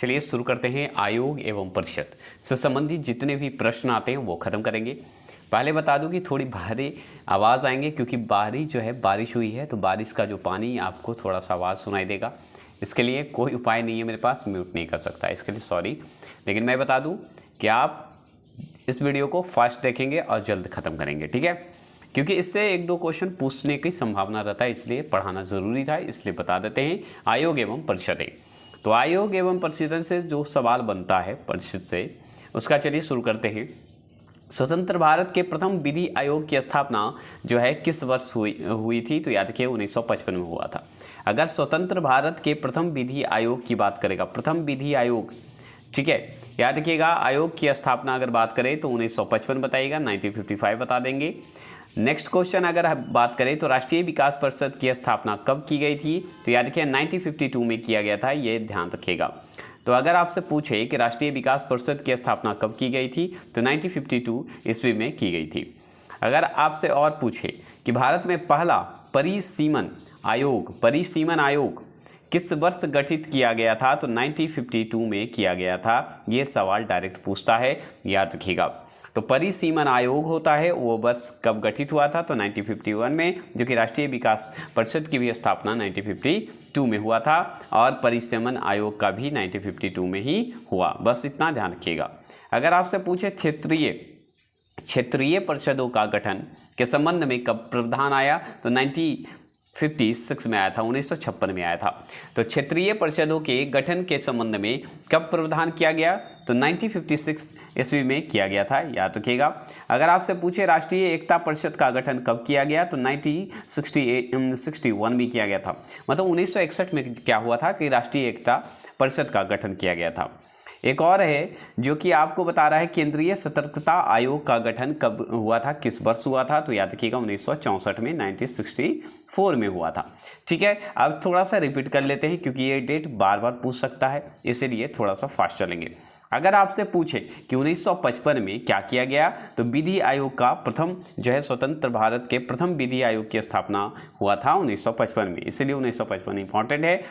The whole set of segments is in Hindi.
चलिए शुरू करते हैं। आयोग एवं परिषद से संबंधित जितने भी प्रश्न आते हैं वो खत्म करेंगे। पहले बता दूं कि थोड़ी भारी आवाज़ आएंगे क्योंकि बाहरी जो है बारिश हुई है, तो बारिश का जो पानी आपको थोड़ा सा आवाज़ सुनाई देगा। इसके लिए कोई उपाय नहीं है मेरे पास, म्यूट नहीं कर सकता, इसके लिए सॉरी। लेकिन मैं बता दूं कि आप इस वीडियो को फास्ट देखेंगे और जल्द ख़त्म करेंगे, ठीक है? क्योंकि इससे एक दो क्वेश्चन पूछने की संभावना रहता है, इसलिए पढ़ाना ज़रूरी था, इसलिए बता देते हैं। आयोग एवं परिषदें, तो आयोग एवं परिषद से जो सवाल बनता है परिषद से, उसका चलिए शुरू करते हैं। स्वतंत्र भारत के प्रथम विधि आयोग की स्थापना जो है किस वर्ष हुई थी? तो याद रखिए 1955 में हुआ था। अगर स्वतंत्र भारत के प्रथम विधि आयोग की बात करेगा, प्रथम विधि आयोग, ठीक है, याद रखिएगा। आयोग की स्थापना अगर बात करें तो 1955 बताइएगा, 1955 बता देंगे। नेक्स्ट क्वेश्चन अगर हम बात करें तो राष्ट्रीय विकास परिषद की स्थापना कब की गई थी? तो याद रखिए 1952 में किया गया था, ये ध्यान रखिएगा। तो अगर आपसे पूछे कि राष्ट्रीय विकास परिषद की स्थापना कब की गई थी, तो 1952 ईस्वी में की गई थी। अगर आपसे और पूछे कि भारत में पहला परिसीमन आयोग किस वर्ष गठित किया गया था, तो 1952 में किया गया था। ये सवाल डायरेक्ट पूछता है, याद रखिएगा। तो परिसीमन आयोग होता है वो वर्ष कब गठित हुआ था? तो 1951 में, जो कि राष्ट्रीय विकास परिषद की भी स्थापना 1952 में हुआ था और परिसीमन आयोग का भी 1952 में ही हुआ। बस इतना ध्यान रखिएगा। अगर आपसे पूछे क्षेत्रीय परिषदों का गठन के संबंध में कब प्रावधान आया, तो 1956 में आया था, 1956 में आया था। तो क्षेत्रीय परिषदों के गठन के संबंध में कब प्रावधान किया गया? तो 1956 ईस्वी में किया गया था, याद रखिएगा। अगर आपसे पूछे राष्ट्रीय एकता परिषद का गठन कब किया गया, तो 1961 में किया गया था। मतलब 1961 में क्या हुआ था कि राष्ट्रीय एकता परिषद का गठन किया गया था। एक और है जो कि आपको बता रहा है केंद्रीय सतर्कता आयोग का गठन कब हुआ था, किस वर्ष हुआ था? तो याद रखिएगा 1964 में, 1964 में हुआ था, ठीक है। अब थोड़ा सा रिपीट कर लेते हैं क्योंकि ये डेट बार बार पूछ सकता है, इसीलिए थोड़ा सा फास्ट चलेंगे। अगर आपसे पूछे कि 1955 में क्या किया गया, तो विधि आयोग का प्रथम जो है स्वतंत्र भारत के प्रथम विधि आयोग की स्थापना हुआ था 1955 में, इसीलिए 1955 इंपॉर्टेंट है।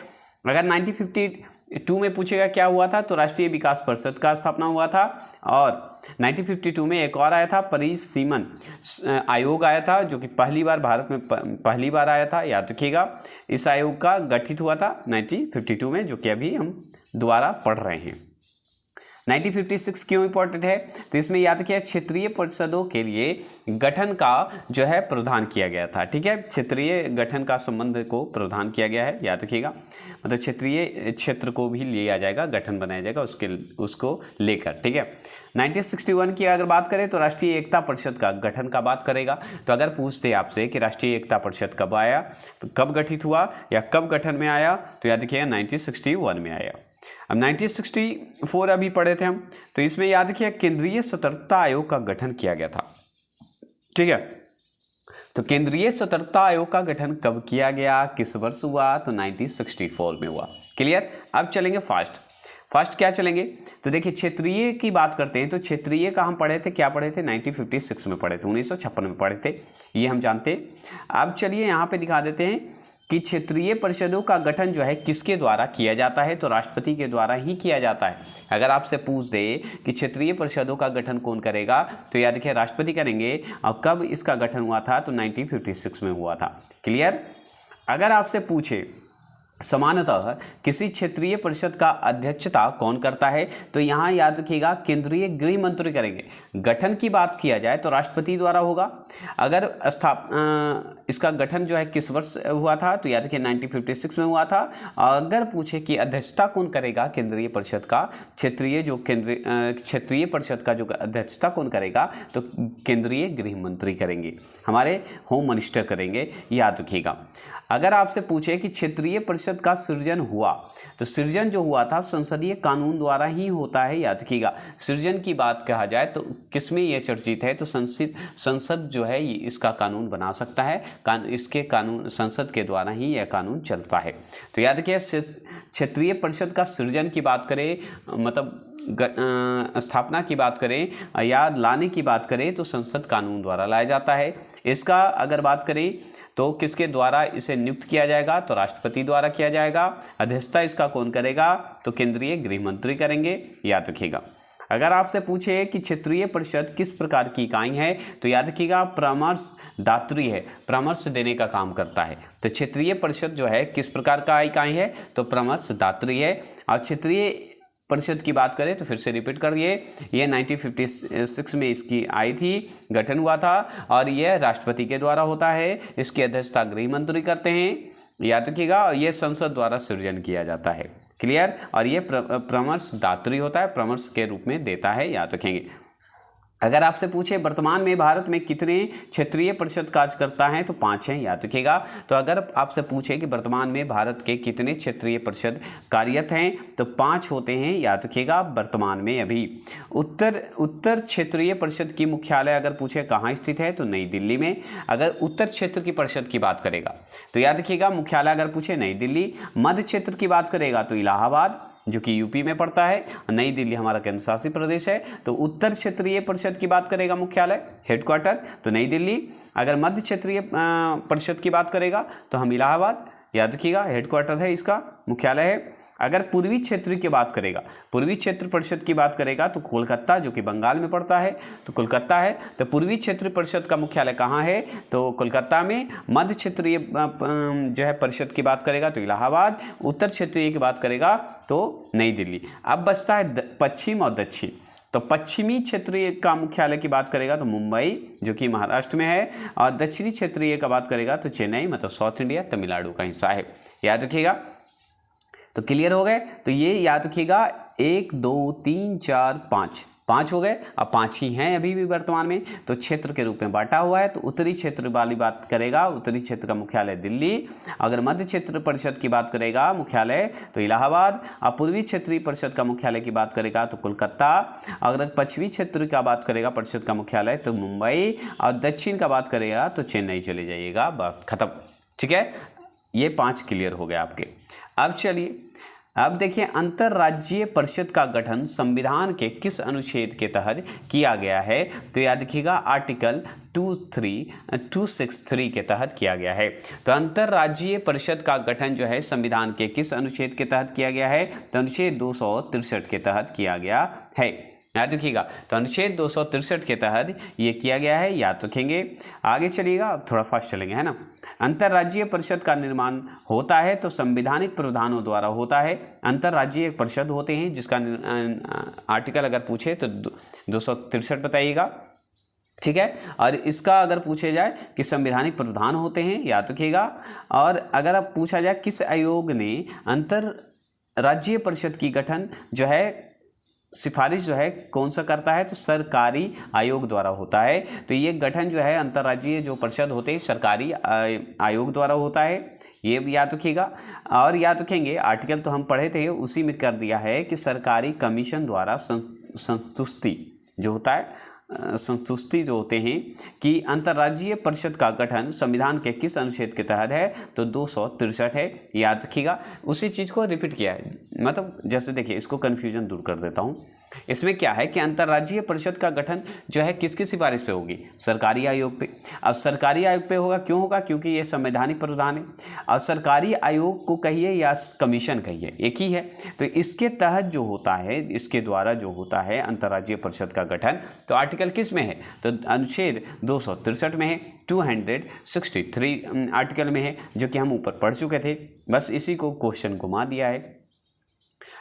अगर 1952 में पूछेगा क्या हुआ था, तो राष्ट्रीय विकास परिषद का स्थापना हुआ था। और 1952 में एक और आया था, परिसीमन आयोग आया था, जो कि पहली बार भारत में पहली बार आया था, याद रखिएगा। इस आयोग का गठित हुआ था 1952 में, जो कि अभी हम दोबारा पढ़ रहे हैं। 1956 क्यों इंपॉर्टेंट है? तो इसमें याद रखिए क्षेत्रीय परिषदों के लिए गठन का जो है प्रावधान किया गया था, ठीक है। क्षेत्रीय गठन का संबंध को प्रावधान किया गया है, याद रखिएगा। मतलब क्षेत्रीय क्षेत्र को भी लिया जाएगा, गठन बनाया जाएगा उसको लेकर, ठीक है। 1961 की अगर बात करें तो राष्ट्रीय एकता परिषद का गठन का बात करेगा। तो अगर पूछते आपसे कि राष्ट्रीय एकता परिषद कब आया, तो कब गठित हुआ या कब गठन में आया, तो याद रखिएगा 1961 में आया। अब 1964 अभी पढ़े थे हम, तो इसमें याद रखिए केंद्रीय सतर्कता आयोग का गठन किया गया था, ठीक है। तो केंद्रीय सतर्कता आयोग का गठन कब किया गया, किस वर्ष हुआ, तो 1964 में हुआ। क्लियर? अब चलेंगे फास्ट क्या चलेंगे? तो देखिए क्षेत्रीय की बात करते हैं, तो क्षेत्रीय का हम पढ़े थे, क्या पढ़े थे? 1956 में पढ़े थे, 1956 में पढ़े थे, ये हम जानते हैं। अब चलिए यहाँ पे दिखा देते हैं कि क्षेत्रीय परिषदों का गठन जो है किसके द्वारा किया जाता है, तो राष्ट्रपति के द्वारा ही किया जाता है। अगर आपसे पूछ दे कि क्षेत्रीय परिषदों का गठन कौन करेगा, तो याद रखिए राष्ट्रपति करेंगे। और कब इसका गठन हुआ था, तो 1956 में हुआ था। क्लियर? अगर आपसे पूछे समानतः किसी क्षेत्रीय परिषद का अध्यक्षता कौन करता है, तो यहाँ याद रखिएगा केंद्रीय गृह मंत्री करेंगे। गठन की बात किया जाए तो राष्ट्रपति द्वारा होगा। अगर इसका गठन जो है किस वर्ष हुआ था, तो याद रखिए 1956 में हुआ था। अगर पूछे कि अध्यक्षता कौन करेगा केंद्रीय परिषद का, क्षेत्रीय परिषद का जो अध्यक्षता कौन करेगा, तो केंद्रीय गृह मंत्री करेंगे, हमारे होम मिनिस्टर करेंगे, याद रखिएगा। अगर आपसे पूछे कि क्षेत्रीय परिषद का सृजन हुआ, तो सृजन जो हुआ था संसदीय कानून द्वारा ही होता है, याद रखिएगा। सृजन की बात कहा जाए तो किसमें यह चर्चित है, तो संसद जो है ये इसका कानून बना सकता है, इसके कानून संसद के द्वारा ही यह कानून चलता है। तो याद रखिए क्षेत्रीय परिषद का सृजन की बात करें, मतलब स्थापना की बात करें या लाने की बात करें तो संसद कानून द्वारा लाया जाता है। इसका अगर बात करें तो किसके द्वारा इसे नियुक्त किया जाएगा, तो राष्ट्रपति द्वारा किया जाएगा। अध्यक्षता इसका कौन करेगा, तो केंद्रीय गृह मंत्री करेंगे, याद रखिएगा। अगर आपसे पूछे कि क्षेत्रीय परिषद किस प्रकार की इकाई है, तो याद रखिएगा परामर्शदात्री है, परामर्श देने का काम करता है। तो क्षेत्रीय परिषद जो है किस प्रकार का इकाई है, तो परामर्शदात्री है। और क्षेत्रीय परिषद की बात करें तो फिर से रिपीट करिए, ये 1956 में इसकी आई थी, गठन हुआ था, और यह राष्ट्रपति के द्वारा होता है। इसकी अध्यक्षता गृह मंत्री करते हैं, याद रखिएगा। और यह संसद द्वारा सृजन किया जाता है, क्लियर। और ये परामर्शदात्री होता है, परामर्श के रूप में देता है, याद रखेंगे। अगर आपसे पूछे वर्तमान में भारत में कितने क्षेत्रीय परिषद कार्यकर्ता हैं, तो 5 हैं, याद रखिएगा। तो अगर आपसे पूछे कि वर्तमान में भारत के कितने क्षेत्रीय परिषद कार्यरत हैं, तो 5 होते हैं, याद रखिएगा, वर्तमान में अभी। उत्तर क्षेत्रीय परिषद की मुख्यालय अगर पूछे कहाँ स्थित है, तो नई दिल्ली में। अगर उत्तर क्षेत्र की परिषद की बात करेगा तो याद रखिएगा मुख्यालय अगर पूछे नई दिल्ली। मध्य क्षेत्र की बात करेगा तो इलाहाबाद, जो कि यूपी में पड़ता है। नई दिल्ली हमारा केंद्र शासित प्रदेश है। तो उत्तर क्षेत्रीय परिषद की बात करेगा मुख्यालय, हेडक्वार्टर, तो नई दिल्ली। अगर मध्य क्षेत्रीय परिषद की बात करेगा तो हम इलाहाबाद, याद रखिएगा, हेडक्वार्टर है, इसका मुख्यालय है। अगर पूर्वी क्षेत्र की बात करेगा, पूर्वी क्षेत्र परिषद की बात करेगा तो कोलकाता, जो कि बंगाल में पड़ता है, तो कोलकाता है। तो पूर्वी क्षेत्र परिषद का मुख्यालय कहाँ है, तो कोलकाता में। मध्य क्षेत्रीय जो है परिषद की बात करेगा तो इलाहाबाद। उत्तर क्षेत्रीय की बात करेगा तो नई दिल्ली। अब बचता है पश्चिम और दक्षिण। तो पश्चिमी क्षेत्रीय का मुख्यालय की बात करेगा तो मुंबई, जो कि महाराष्ट्र में है। और दक्षिणी क्षेत्रीय का बात करेगा तो चेन्नई, मतलब साउथ इंडिया, तमिलनाडु का हिस्सा है, याद रखिएगा। तो क्लियर हो गए। तो ये याद रखिएगा 1 2 3 4 5 हो गए। अब 5 ही हैं अभी भी वर्तमान में। तो क्षेत्र के रूप में बांटा हुआ है। तो उत्तरी क्षेत्र वाली बात करेगा, उत्तरी क्षेत्र का मुख्यालय दिल्ली। अगर मध्य क्षेत्र परिषद की बात करेगा मुख्यालय तो इलाहाबाद। और पूर्वी क्षेत्रीय परिषद का मुख्यालय की बात करेगा तो कोलकाता। अगर पश्चिमी क्षेत्र का बात करेगा परिषद का मुख्यालय तो मुंबई। और दक्षिण का बात करेगा तो चेन्नई चले जाइएगा, बात खत्म, ठीक है। ये 5 क्लियर हो गए आपके। अब चलिए, अब देखिए अंतर्राज्यीय परिषद का गठन संविधान के किस अनुच्छेद के तहत किया गया है, तो याद रखिएगा आर्टिकल 263 के तहत किया गया है। तो अंतर्राज्यीय परिषद का गठन जो है संविधान के किस अनुच्छेद के तहत किया गया है, तो अनुच्छेद 263 के तहत किया गया है, याद रखिएगा। तो अनुच्छेद 263 के तहत ये किया गया है, याद रखेंगे। आगे चलिएगा, थोड़ा फास्ट चलेंगे, है ना। अंतर्राज्यीय परिषद का निर्माण होता है तो संवैधानिक प्रावधानों द्वारा होता है। अंतर्राज्यीय परिषद होते हैं जिसका आर्टिकल अगर पूछे तो 263 बताइएगा, ठीक है। और इसका अगर पूछे जाए कि संवैधानिक प्रावधान होते हैं, याद रखिएगा। और अगर अब पूछा जाए किस आयोग ने अंतर्राज्यीय परिषद की गठन जो है सिफारिश जो है कौन सा करता है, तो सरकारी आयोग द्वारा होता है। तो ये गठन जो है अंतर्राज्यीय जो परिषद होते हैं सरकारी आयोग द्वारा होता है, ये भी याद रखिएगा। और याद रखेंगे आर्टिकल तो हम पढ़े थे, उसी में कर दिया है कि सरकारी कमीशन द्वारा संतुष्टि जो होता है, संतुष्टि जो होते हैं कि अंतर्राज्यीय परिषद का गठन संविधान के किस अनुच्छेद के तहत है, तो 263 है, याद रखिएगा। उसी चीज़ को रिपीट किया है, मतलब जैसे देखिए इसको कन्फ्यूजन दूर कर देता हूँ। इसमें क्या है कि अंतर्राज्यीय परिषद का गठन जो है किसकी सिफारिश पे होगी, सरकारी आयोग पे। अब सरकारी आयोग पे होगा, क्यों होगा, क्योंकि ये संवैधानिक प्रावधान है। और सरकारी आयोग को कहिए या कमीशन कहिए, एक ही है। तो इसके तहत जो होता है, इसके द्वारा जो होता है अंतर्राज्यीय परिषद का गठन, तो आर्टिकल किस में है, तो अनुच्छेद 263 में है, 263 आर्टिकल में है, जो कि हम ऊपर पढ़ चुके थे। बस इसी को क्वेश्चन घुमा दिया है।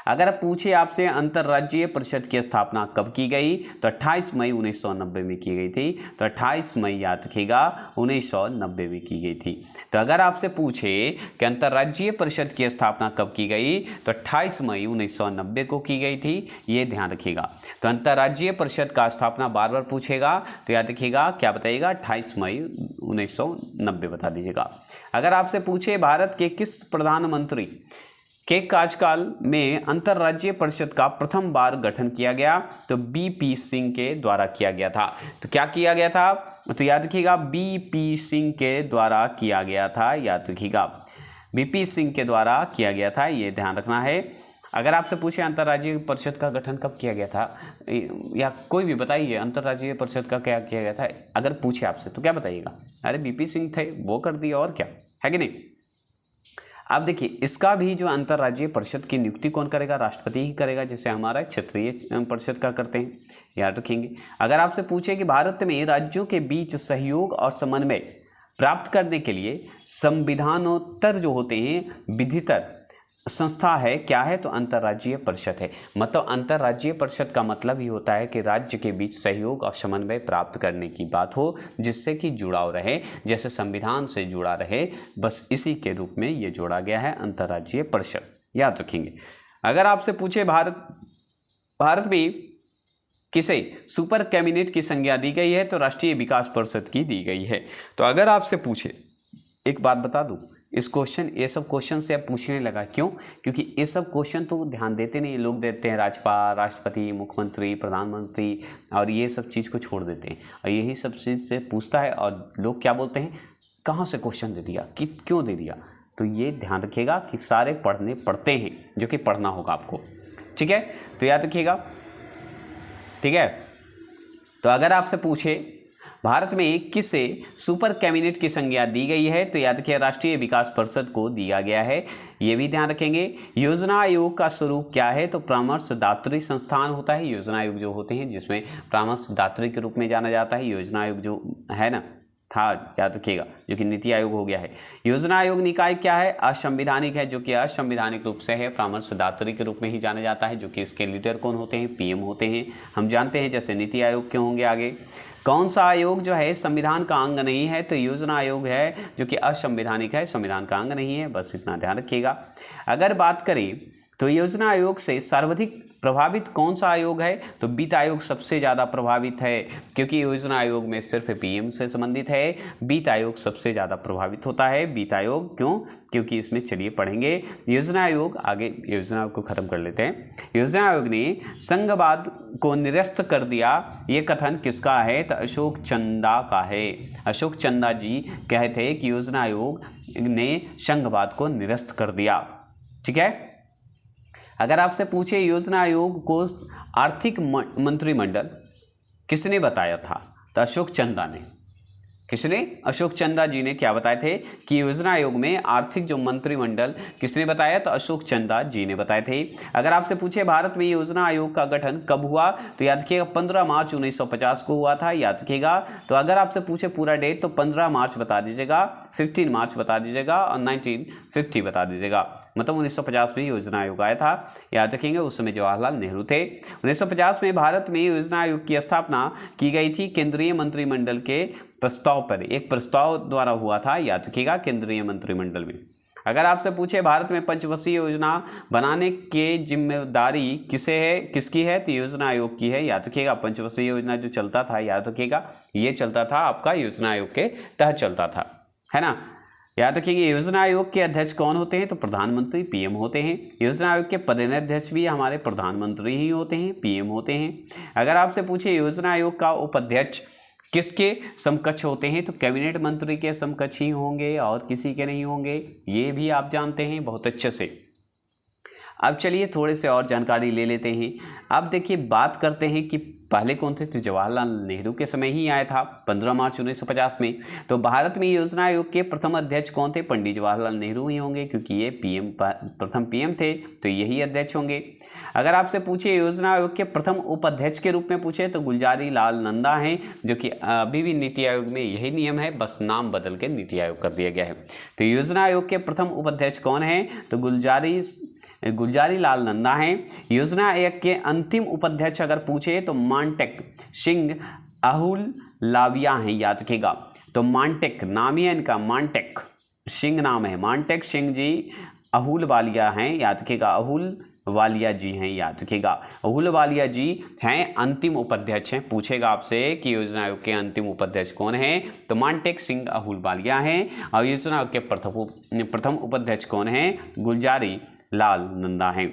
अगर पूछे आपसे अंतर्राज्यीय परिषद की स्थापना कब की गई, तो 28 मई 1990 में की गई थी। तो 28 मई याद रखिएगा 1990 में की गई थी। तो अगर आपसे पूछे कि अंतर्राज्यीय परिषद की स्थापना कब की गई, तो 28 मई 1990 को की गई थी, ये ध्यान रखिएगा। तो अंतर्राज्यीय परिषद का स्थापना बार बार पूछेगा तो याद रखिएगा क्या बताइएगा, 28 मई 1990 बता दीजिएगा। अगर आपसे पूछे भारत के किस प्रधानमंत्री के कार्यकाल में अंतर्राज्यीय परिषद का प्रथम बार गठन किया गया, तो बीपी सिंह के द्वारा किया गया था। तो क्या किया गया था, तो याद रखिएगा बीपी सिंह के द्वारा किया गया था, याद रखिएगा बीपी सिंह के द्वारा किया गया था, ये ध्यान रखना है। अगर आपसे पूछे अंतर्राज्यीय परिषद का गठन कब किया गया था, या कोई भी बताइए अंतर्राज्यीय परिषद का क्या किया गया था, अगर पूछे आपसे तो क्या बताइएगा? अरे बीपी सिंह थे, वो कर दिया, और क्या है कि नहीं। अब देखिए इसका भी जो अंतर्राज्यीय परिषद की नियुक्ति कौन करेगा? राष्ट्रपति ही करेगा, जैसे हमारा क्षेत्रीय परिषद का करते हैं, याद रखेंगे। अगर आपसे पूछे कि भारत में राज्यों के बीच सहयोग और समन्वय प्राप्त करने के लिए संविधानोत्तर जो होते हैं विधितर संस्था है, क्या है? तो अंतर्राज्यीय परिषद है। मतलब अंतर्राज्यीय परिषद का मतलब ही होता है कि राज्य के बीच सहयोग और समन्वय प्राप्त करने की बात हो, जिससे कि जुड़ाव रहे, जैसे संविधान से जुड़ा रहे, बस इसी के रूप में ये जोड़ा गया है अंतर्राज्यीय परिषद, याद रखेंगे। अगर आपसे पूछे भारत में किसे सुपर कैबिनेट की संज्ञा दी गई है, तो राष्ट्रीय विकास परिषद की दी गई है। तो अगर आपसे पूछे, एक बात बता दूं, ये सब क्वेश्चन से अब पूछने लगा, क्यों? क्योंकि ये सब क्वेश्चन तो ध्यान देते नहीं, लोग देते हैं राज्यपाल, राष्ट्रपति, मुख्यमंत्री, प्रधानमंत्री, और ये सब चीज़ को छोड़ देते हैं, और यही सब चीज़ से पूछता है, और लोग क्या बोलते हैं, कहाँ से क्वेश्चन दे दिया, कि क्यों दे दिया। तो ये ध्यान रखिएगा कि सारे पढ़ते हैं, जो कि पढ़ना होगा आपको, ठीक है। तो याद रखिएगा, ठीक है। तो अगर आपसे पूछे भारत में किसे सुपर कैबिनेट की संज्ञा दी गई है, तो याद रखिए राष्ट्रीय विकास परिषद को दिया गया है, ये भी ध्यान रखेंगे। योजना आयोग का स्वरूप क्या है, तो परामर्शदात्री संस्थान होता है। योजना आयोग जो होते हैं जिसमें परामर्शदात्री के रूप में जाना जाता है, योजना आयोग जो है ना था, याद रखिएगा, जो कि नीति आयोग हो गया है। योजना आयोग निकाय क्या है? असंवैधानिक है, जो कि असंवैधानिक रूप से है, परामर्शदात्री के रूप में ही जाना जाता है, जो कि इसके लीडर कौन होते हैं? पीएम होते हैं, हम जानते हैं, जैसे नीति आयोग के होंगे आगे। कौन सा आयोग जो है संविधान का अंग नहीं है, तो योजना आयोग है, जो कि असंवैधानिक है, संविधान का अंग नहीं है, बस इतना ध्यान रखिएगा। अगर बात करें तो योजना आयोग से सर्वाधिक प्रभावित कौन सा आयोग है, तो वित्त आयोग सबसे ज़्यादा प्रभावित है, क्योंकि योजना आयोग में सिर्फ पीएम से संबंधित है। वित्त आयोग सबसे ज़्यादा प्रभावित होता है, वित्त आयोग, क्यों? क्योंकि इसमें चलिए पढ़ेंगे योजना आयोग, आगे योजना आयोग को खत्म कर लेते हैं। योजना आयोग ने संघवाद को निरस्त कर दिया, ये कथन किसका है, तो अशोक चंदा का है। अशोक चंदा जी कहते हैं कि योजना आयोग ने संघवाद को निरस्त कर दिया, ठीक है। अगर आपसे पूछे योजना आयोग को आर्थिक मंत्रिमंडल किसने बताया था, तो अशोक चंदा ने। किसने? अशोक चंदा जी ने क्या बताए थे कि योजना आयोग में आर्थिक जो मंत्रिमंडल किसने बताया, तो अशोक चंदा जी ने बताए थे। अगर आपसे पूछे भारत में योजना आयोग का गठन कब हुआ, तो याद रखिएगा 15 मार्च 1950 को हुआ था, याद रखिएगा। तो अगर आपसे पूछे पूरा डेट, तो 15 मार्च बता दीजिएगा, 15 मार्च बता दीजिएगा, और 1950 बता दीजिएगा। मतलब 1950 में योजना आयोग आया था, याद रखेंगे। उस समय जवाहरलाल नेहरू थे। 1950 में भारत में योजना आयोग की स्थापना की गई थी केंद्रीय मंत्रिमंडल के प्रस्ताव पर, एक प्रस्ताव द्वारा हुआ था, याद रखिएगा, केंद्रीय मंत्रिमंडल में। अगर आपसे पूछे भारत में पंचवर्षीय योजना बनाने की जिम्मेदारी किसकी है, तो योजना आयोग की है, याद रखिएगा। पंचवर्षीय योजना जो चलता था, याद रखिएगा, ये चलता था आपका योजना आयोग के तहत चलता था, है ना। याद रखिएगा योजना आयोग के अध्यक्ष कौन होते हैं, तो प्रधानमंत्री, पीएम होते हैं। योजना आयोग के पदेनाध्यक्ष भी हमारे प्रधानमंत्री ही होते हैं, पीएम होते हैं। अगर आपसे पूछे योजना आयोग का उपाध्यक्ष किसके समकक्ष होते हैं, तो कैबिनेट मंत्री के समकक्ष ही होंगे, और किसी के नहीं होंगे, ये भी आप जानते हैं बहुत अच्छे से। अब चलिए थोड़े से और जानकारी ले लेते हैं। अब देखिए बात करते हैं कि पहले कौन थे, तो जवाहरलाल नेहरू के समय ही आया था 15 मार्च 1950 में। तो भारत में योजना आयोग के प्रथम अध्यक्ष कौन थे, पंडित जवाहरलाल नेहरू ही होंगे, क्योंकि ये प्रथम पीएम थे, तो यही अध्यक्ष होंगे। अगर आपसे पूछे योजना आयोग के प्रथम उपाध्यक्ष के रूप में पूछे, तो गुलजारी लाल नंदा हैं, जो कि अभी भी नीति आयोग में यही नियम है, बस नाम बदल के नीति आयोग कर दिया गया है। तो योजना आयोग के प्रथम उपाध्यक्ष कौन है, तो गुलजारी लाल नंदा हैं। योजना आयोग के अंतिम उपाध्यक्ष अगर पूछे, तो मानटेक सिंह अहुलवालिया हैं, याद रखिएगा। तो मानटेक नाम ही है इनका, मानटेक सिंह नाम है, मानटेक सिंह जी अहुलवालिया हैं, याद रखिएगा। अहुलवालिया जी हैं, याद रखिएगा। अहुलवालिया जी हैं अंतिम उपाध्यक्ष हैं। पूछेगा आपसे कि योजना आयोग के अंतिम उपाध्यक्ष कौन हैं, तो मानटेक सिंह अहुलवालिया हैं। और योजना आयोग के प्रथम उपाध्यक्ष कौन हैं, गुलजारी लाल नंदा हैं।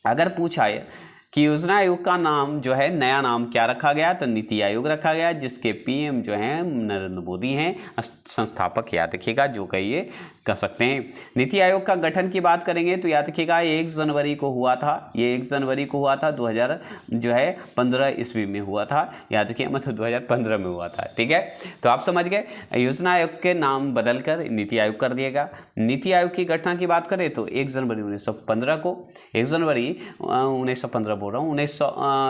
अगर पूछा है कि योजना आयोग का नाम जो है, नया नाम क्या रखा गया, तो नीति आयोग रखा गया, जिसके पीएम जो हैं नरेंद्र मोदी हैं, संस्थापक याद रखिएगा, जो कहिए कर सकते हैं। नीति आयोग का गठन की बात करेंगे तो याद रखिएगा 1 जनवरी को हुआ था, ये 1 जनवरी को हुआ था, 2015 ईस्वी में हुआ था, याद रखिए, मतलब 2015 में हुआ था। ठीक है, तो आप समझ गए, योजना आयोग के नाम बदलकर नीति आयोग कर दिएगा। नीति आयोग की घटना की बात करें तो 1 जनवरी 1915 को, 1 जनवरी 1915 बोल रहा हूँ,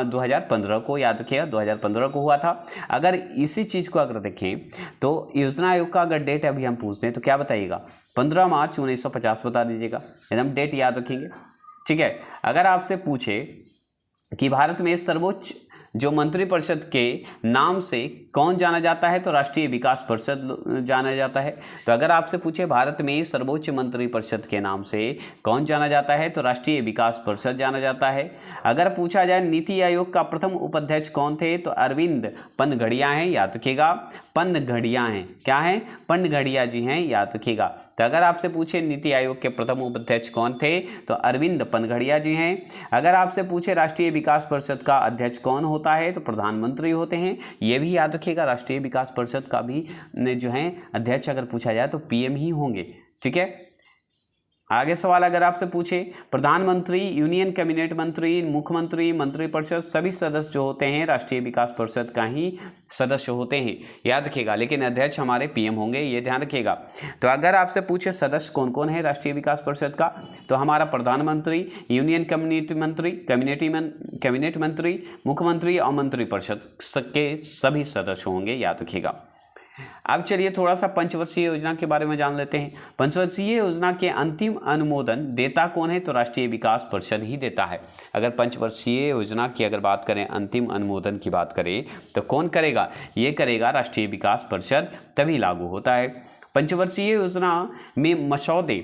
2015 को, याद रखिएगा 2015 को हुआ था। अगर इसी चीज़ को अगर देखें तो योजना आयोग का अगर डेट अभी हम पूछते हैं तो क्या बताइएगा, 15 मार्च 1950 बता दीजिएगा, एकदम डेट याद रखेंगे। ठीक है, अगर आपसे पूछे कि भारत में सर्वोच्च जो मंत्रिपरिषद के नाम से कौन जाना जाता है, तो राष्ट्रीय विकास परिषद जाना जाता है। तो अगर आपसे पूछे भारत में सर्वोच्च मंत्रिपरिषद के नाम से कौन जाना जाता है, तो राष्ट्रीय विकास परिषद जाना जाता है। अगर पूछा जाए नीति आयोग का प्रथम उपाध्यक्ष कौन थे, तो अरविंद पनघड़िया हैं, याद रखिएगा, पनघड़िया हैं, क्या हैं, पनघड़िया जी हैं, याद रखिएगा। तो अगर आपसे पूछे नीति आयोग के प्रथम उपाध्यक्ष कौन थे, तो अरविंद पनघड़िया जी हैं। अगर आपसे पूछे राष्ट्रीय विकास परिषद का अध्यक्ष कौन होता है, तो प्रधानमंत्री होते हैं, ये भी याद रखिएगा। राष्ट्रीय विकास परिषद का भी जो है अध्यक्ष अगर पूछा जाए तो पीएम ही होंगे। ठीक है, आगे सवाल अगर आपसे पूछे प्रधानमंत्री, यूनियन कैबिनेट मंत्री, मुख्यमंत्री, मंत्रिपरिषद, सभी सदस्य जो होते हैं राष्ट्रीय विकास परिषद का ही सदस्य होते हैं, याद रखिएगा, लेकिन अध्यक्ष हमारे पीएम होंगे, ये ध्यान रखिएगा। तो अगर आपसे पूछे सदस्य कौन कौन है राष्ट्रीय विकास परिषद का, तो हमारा प्रधानमंत्री, यूनियन कैबिनेट मंत्री, कैबिनेट मंत्री, मुख्यमंत्री और मंत्रिपरिषद के सभी सदस्य होंगे, याद रखिएगा। अब चलिए थोड़ा सा पंचवर्षीय योजना के बारे में जान लेते हैं। पंचवर्षीय योजना के अंतिम अनुमोदन देता कौन है, तो राष्ट्रीय विकास परिषद ही देता है। अगर पंचवर्षीय योजना की अगर बात करें, अंतिम अनुमोदन की बात करें, तो कौन करेगा, ये करेगा राष्ट्रीय विकास परिषद, तभी लागू होता है। पंचवर्षीय योजना में मसौदे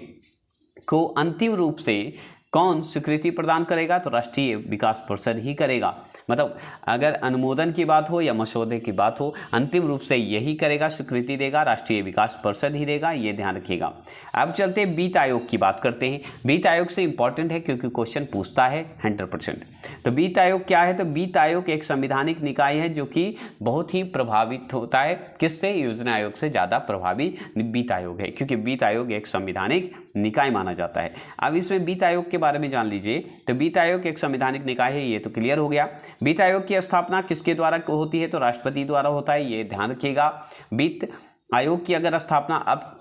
को अंतिम रूप से कौन स्वीकृति प्रदान करेगा, तो राष्ट्रीय विकास परिषद ही करेगा। मतलब अगर अनुमोदन की बात हो या मसौदे की बात हो, अंतिम रूप से यही करेगा, स्वीकृति देगा, राष्ट्रीय विकास परिषद ही देगा, ये ध्यान रखिएगा। अब चलते हैं वित्त आयोग की बात करते हैं। वित्त आयोग से इंपॉर्टेंट है क्योंकि क्वेश्चन पूछता है 100%। तो वित्त आयोग क्या है, तो वित्त आयोग एक संवैधानिक निकाय है जो कि बहुत ही प्रभावित होता है, किससे, योजना आयोग से ज़्यादा प्रभावी वित्त आयोग है, क्योंकि वित्त आयोग एक संवैधानिक निकाय माना जाता है। अब इसमें वित्त आयोग के बारे में जान लीजिए। तो वित्त आयोग एक संवैधानिक निकाय है, ये तो क्लियर हो गया। वित्त आयोग की स्थापना किसके द्वारा होती है, तो राष्ट्रपति द्वारा होता है, ये ध्यान रखिएगा। वित्त आयोग की अगर स्थापना, अब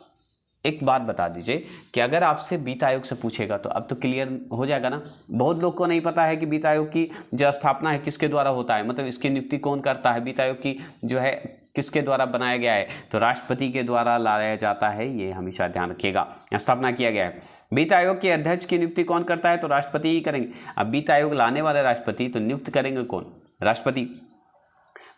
एक बात बता दीजिए कि अगर आपसे वित्त आयोग से पूछेगा तो अब तो क्लियर हो जाएगा ना। बहुत लोग को नहीं पता है कि वित्त आयोग की जो स्थापना है किसके द्वारा होता है, मतलब इसकी नियुक्ति कौन करता है, वित्त आयोग की जो है किसके द्वारा बनाया गया है, तो राष्ट्रपति के द्वारा लाया जाता है, ये हमेशा ध्यान रखिएगा, स्थापना किया गया है। वित्त आयोग के अध्यक्ष की नियुक्ति कौन करता है, तो राष्ट्रपति ही करेंगे। अब वित्त आयोग लाने वाले राष्ट्रपति, तो नियुक्त करेंगे कौन, राष्ट्रपति।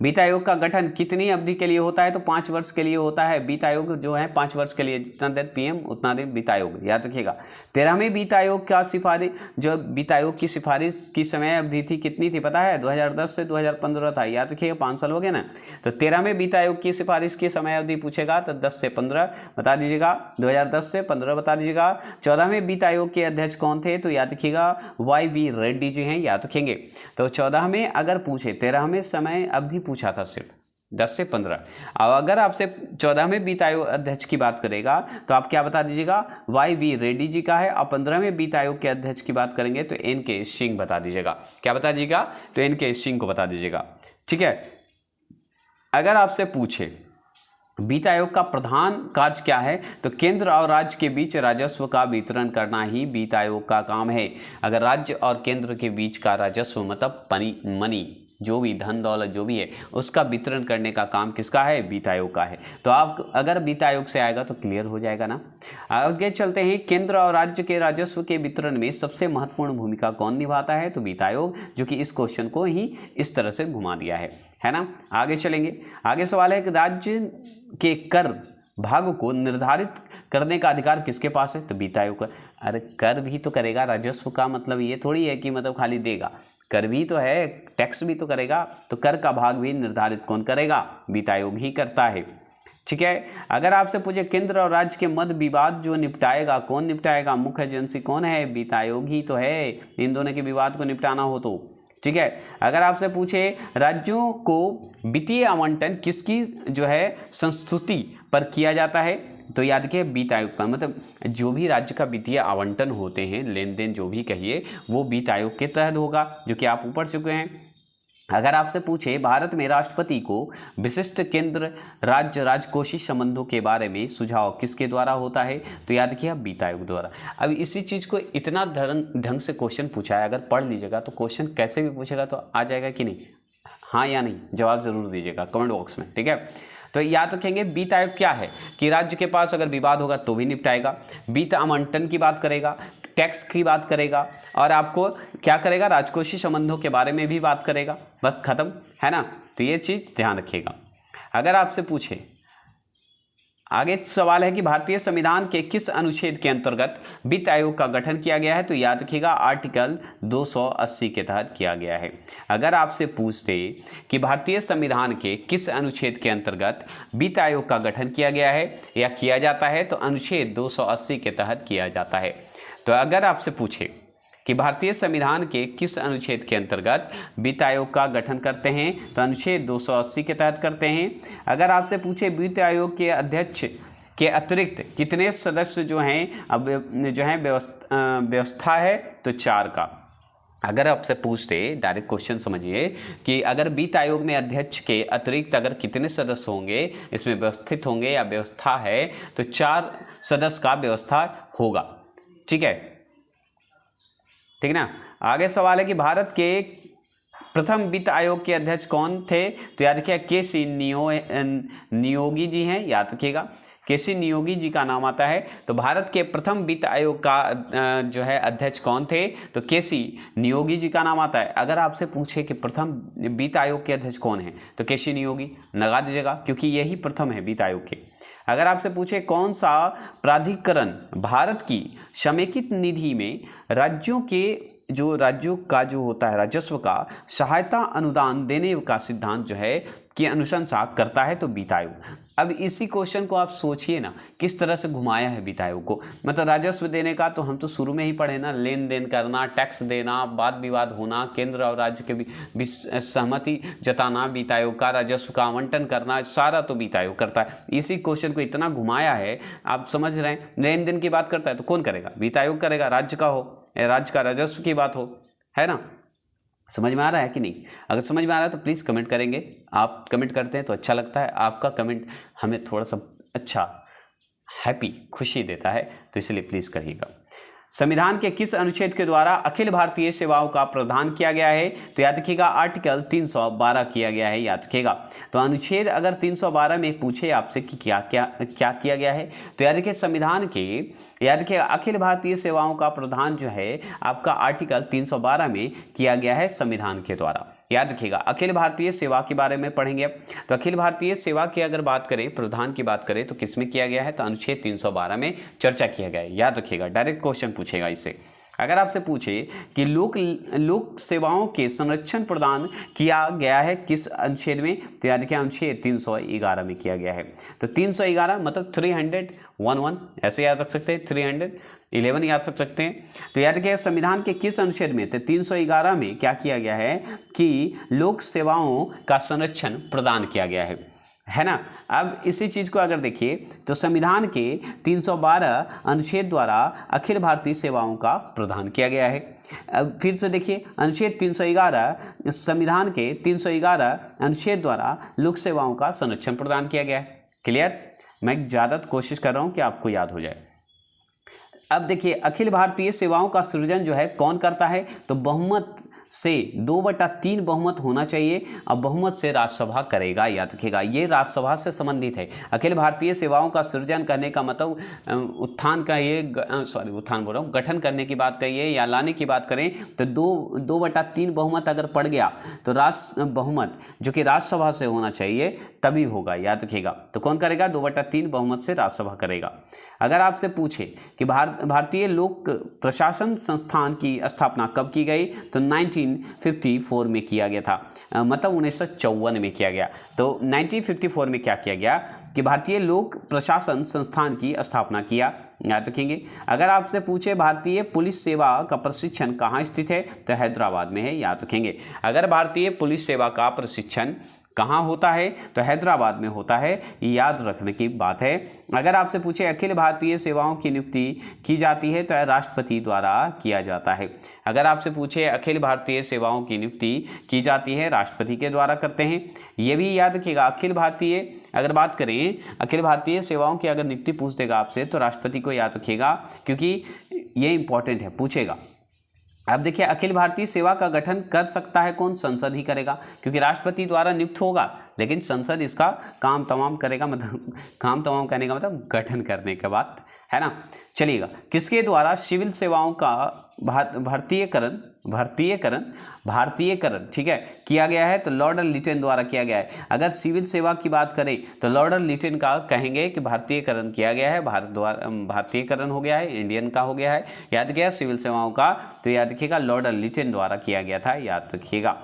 वित्त आयोग का गठन कितनी अवधि के लिए होता है, तो 5 वर्ष के लिए होता है। वित्त आयोग जो है 5 वर्ष के लिए, जितना दिन पीएम उतना दिन वित्त आयोग, याद रखिएगा। 13वें वित्त आयोग का सिफारिश, जो वित्त आयोग की सिफारिश की समय अवधि थी कितनी थी पता है, 2010 से 2015 था, याद रखिएगा, 5 साल हो गए ना। तो 13वें वित्त आयोग की सिफारिश की समय अवधि पूछेगा तो 10 से 15 बता दीजिएगा, 2010 से 15 बता दीजिएगा। 14वें वित्त आयोग के अध्यक्ष कौन थे, तो याद रखिएगा YV रेड्डी जी हैं, याद रखेंगे। तो 14 में अगर पूछे, 13 में समय अवधि पूछा था सिर्फ 10 से 15। अब अगर आपसे 14वें वित्त आयोग अध्यक्ष की बात करेगा तो आप क्या बता दीजिएगा, YV रेड्डी जी का है। और 15वें वित्त आयोग के अध्यक्ष की बात करेंगे तो NK सिंह बता दीजिएगा। क्या बता दीजिएगा, तो NK सिंह को बता दीजिएगा। ठीक है, अगर आपसे पूछे वित्त आयोग का प्रधान कार्य क्या है, तो केंद्र और राज्य के बीच राजस्व का वितरण करना ही वित्त आयोग का काम है। अगर राज्य और केंद्र के बीच का राजस्व, मतलब मनी, जो भी धन दौलत जो भी है, उसका वितरण करने का काम किसका है, वित्त आयोग का है। तो आप अगर वित्त आयोग से आएगा तो क्लियर हो जाएगा ना। आगे चलते हैं, केंद्र और राज्य के राजस्व के वितरण में सबसे महत्वपूर्ण भूमिका कौन निभाता है, तो वित्त आयोग, जो कि इस क्वेश्चन को ही इस तरह से घुमा दिया है ना। आगे चलेंगे, आगे सवाल है कि राज्य के कर भाग को निर्धारित करने का अधिकार किसके पास है, तो वित्त आयोग का। अरे कर भी तो करेगा, राजस्व का मतलब ये थोड़ी है कि मतलब खाली देगा, कर भी तो है, टैक्स भी तो करेगा, तो कर का भाग भी निर्धारित कौन करेगा, वित्त आयोग ही करता है। ठीक है, अगर आपसे पूछे केंद्र और राज्य के मध्य विवाद जो निपटाएगा, कौन निपटाएगा, मुख्य एजेंसी कौन है, वित्त आयोग ही तो है। इन दोनों के विवाद को निपटाना हो तो ठीक है। अगर आपसे पूछे राज्यों को वित्तीय आवंटन किसकी जो है संस्तुति पर किया जाता है, तो याद रखिए वित्त आयोग का, मतलब जो भी राज्य का वित्तीय आवंटन होते हैं, लेन देन जो भी कहिए, वो वित्त आयोग के तहत होगा, जो कि आप ऊपर चुके हैं। अगर आपसे पूछे भारत में राष्ट्रपति को विशिष्ट केंद्र राज्य राजकोषीय संबंधों के बारे में सुझाव किसके द्वारा होता है, तो याद रखिए वित्त आयोग द्वारा। अब इसी चीज़ को इतना ढंग से क्वेश्चन पूछा है, अगर पढ़ लीजिएगा तो क्वेश्चन कैसे भी पूछेगा तो आ जाएगा कि नहीं, हाँ या नहीं जवाब जरूर दीजिएगा कमेंट बॉक्स में, ठीक है। तो याद रखेंगे वित्त आयोग क्या है कि राज्य के पास अगर विवाद होगा तो भी निपटाएगा, वित्त आवंटन की बात करेगा, टैक्स की बात करेगा, और आपको क्या करेगा, राजकोषीय संबंधों के बारे में भी बात करेगा, बस खत्म है ना। तो ये चीज़ ध्यान रखिएगा। अगर आपसे पूछे आगे सवाल है कि भारतीय संविधान के किस अनुच्छेद के अंतर्गत वित्त आयोग का गठन किया गया है, तो याद रखिएगा आर्टिकल 280 के तहत किया गया है। अगर आपसे पूछते कि भारतीय संविधान के किस अनुच्छेद के अंतर्गत वित्त आयोग का गठन किया गया है या किया जाता है, तो अनुच्छेद 280 के तहत किया जाता है। तो अगर आपसे पूछे कि भारतीय संविधान के किस अनुच्छेद के अंतर्गत वित्त आयोग का गठन करते हैं, तो अनुच्छेद 280 के तहत करते हैं। अगर आपसे पूछे वित्त आयोग के अध्यक्ष के अतिरिक्त कितने सदस्य जो हैं अब जो है व्यवस्था है, तो 4 का। अगर आपसे पूछते डायरेक्ट क्वेश्चन समझिए कि अगर वित्त आयोग में अध्यक्ष के अतिरिक्त अगर कितने सदस्य होंगे, इसमें व्यवस्थित होंगे या व्यवस्था है, तो 4 सदस्य का व्यवस्था होगा, ठीक है, ठीक ना। आगे सवाल है कि भारत के प्रथम वित्त आयोग के अध्यक्ष कौन थे, तो याद रखिए के.सी. नियोगी जी हैं, याद रखिएगा के.सी. नियोगी जी का नाम आता है। तो भारत के प्रथम वित्त आयोग का जो है अध्यक्ष कौन थे, तो के.सी. नियोगी जी का नाम आता है। अगर आपसे पूछे कि प्रथम वित्त आयोग के अध्यक्ष कौन है, तो के.सी. नियोगी लगा दीजिएगा, क्योंकि यही प्रथम है वित्त आयोग के। अगर आपसे पूछे कौन सा प्राधिकरण भारत की समेकित निधि में राज्यों का जो होता है राजस्व का सहायता अनुदान देने का सिद्धांत जो है की अनुशंसा करता है, तो वित्त आयोग। अब इसी क्वेश्चन को आप सोचिए ना, किस तरह से घुमाया है वित्त आयोग को। मतलब राजस्व देने का तो हम तो शुरू में ही पढ़े ना, लेन देन करना, टैक्स देना, वाद विवाद होना, केंद्र और राज्य के भी सहमति जताना, वित्त आयोग का राजस्व का आवंटन करना, सारा तो वित्त आयोग करता है। इसी क्वेश्चन को इतना घुमाया है, आप समझ रहे हैं। लेन देन की बात करता है तो कौन करेगा, वित्त आयोग करेगा, राज्य का हो, राज्य का राजस्व की बात हो, है ना। समझ में आ रहा है कि नहीं? अगर समझ में आ रहा है तो प्लीज़ कमेंट करेंगे। आप कमेंट करते हैं तो अच्छा लगता है, आपका कमेंट हमें थोड़ा सा अच्छा हैप्पी खुशी देता है, तो इसलिए प्लीज़ करिएगा। संविधान के किस अनुच्छेद के द्वारा अखिल भारतीय सेवाओं का प्रावधान किया गया है, तो याद रखिएगा आर्टिकल 312 किया गया है, याद रखिएगा। तो अनुच्छेद अगर 312 में पूछे आपसे कि क्या किया गया है, तो याद रखिए संविधान के याद रखिएगा अखिल भारतीय सेवाओं का प्रावधान जो है आपका आर्टिकल 312 में किया गया है संविधान के द्वारा। याद रखिएगा अखिल भारतीय सेवा के बारे में पढ़ेंगे अब। तो अखिल भारतीय सेवा की अगर बात करें, प्रावधान की बात करें, तो किस में किया गया है, तो अनुच्छेद 312 में चर्चा किया गया है। याद रखिएगा, डायरेक्ट क्वेश्चन पूछेगा इससे। अगर आपसे पूछे कि लोक सेवाओं के संरक्षण प्रदान किया गया है किस अनुच्छेद में, तो याद रखिए अनुच्छेद 311 में किया गया है। तो 311 मतलब 311 ऐसे याद रख सकते हैं, 311 याद रख सकते हैं। तो याद रखिए संविधान के किस अनुच्छेद में, तो 311 में क्या किया गया है कि लोक सेवाओं का संरक्षण प्रदान किया गया है ना। अब इसी चीज़ को अगर देखिए तो संविधान के 312 अनुच्छेद द्वारा अखिल भारतीय सेवाओं का प्रावधान किया गया है। अब फिर से देखिए अनुच्छेद 311 संविधान के 311 अनुच्छेद द्वारा लोक सेवाओं का संरक्षण प्रदान किया गया है। क्लियर? मैं ज़्यादा कोशिश कर रहा हूँ कि आपको याद हो जाए। अब देखिए अखिल भारतीय सेवाओं का सृजन जो है कौन करता है, तो बहुमत से 2/3 बहुमत होना चाहिए और बहुमत से राज्यसभा करेगा। याद रखिएगा ये राज्यसभा से संबंधित है। अखिल भारतीय सेवाओं का सृजन करने का मतलब उत्थान का ये उत्थान बोल रहा हूँ, गठन करने की बात करिए या लाने की बात करें, तो 2/3 बहुमत अगर पड़ गया तो बहुमत जो कि राज्यसभा से होना चाहिए तभी होगा। याद रखिएगा तो कौन करेगा, 2/3 बहुमत से राज्यसभा करेगा। अगर आपसे पूछे कि भारतीय लोक प्रशासन संस्थान की स्थापना कब की गई, तो 1954 में किया गया था, मतलब 1954 में किया गया। तो 1954 में क्या किया गया कि भारतीय लोक प्रशासन संस्थान की स्थापना किया, याद रखेंगे। अगर आपसे पूछे भारतीय पुलिस सेवा का प्रशिक्षण कहाँ स्थित है, तो हैदराबाद में है, याद रखेंगे। अगर भारतीय पुलिस सेवा का प्रशिक्षण कहाँ होता है, तो हैदराबाद में होता है, याद रखने की बात है। अगर आपसे पूछे अखिल भारतीय सेवाओं की नियुक्ति की जाती है, तो राष्ट्रपति द्वारा किया जाता है। अगर आपसे पूछे अखिल भारतीय सेवाओं की नियुक्ति की जाती है, राष्ट्रपति के द्वारा करते हैं, ये भी याद रखिएगा। अखिल भारतीय, अगर बात करें अखिल भारतीय सेवाओं की अगर नियुक्ति पूछ देगा आपसे, तो राष्ट्रपति को याद रखिएगा, क्योंकि ये इंपॉर्टेंट है, पूछेगा। अब देखिए, अखिल भारतीय सेवा का गठन कर सकता है कौन, संसद ही करेगा, क्योंकि राष्ट्रपति द्वारा नियुक्त होगा, लेकिन संसद इसका काम तमाम करेगा, मतलब काम तमाम करने का मतलब गठन करने के बाद, है ना। चलिएगा, किसके द्वारा सिविल सेवाओं का भारतीयकरण ठीक है किया गया है, तो लॉर्ड लिटन द्वारा किया गया है। अगर सिविल सेवा की बात करें तो लॉर्ड लिटन का कहेंगे कि भारतीयकरण किया गया है, भारतीयकरण हो गया है, इंडियन का हो गया है, याद किया सिविल सेवाओं का, तो याद रखिएगा लॉर्ड लिटन द्वारा किया गया था, याद रखिएगा।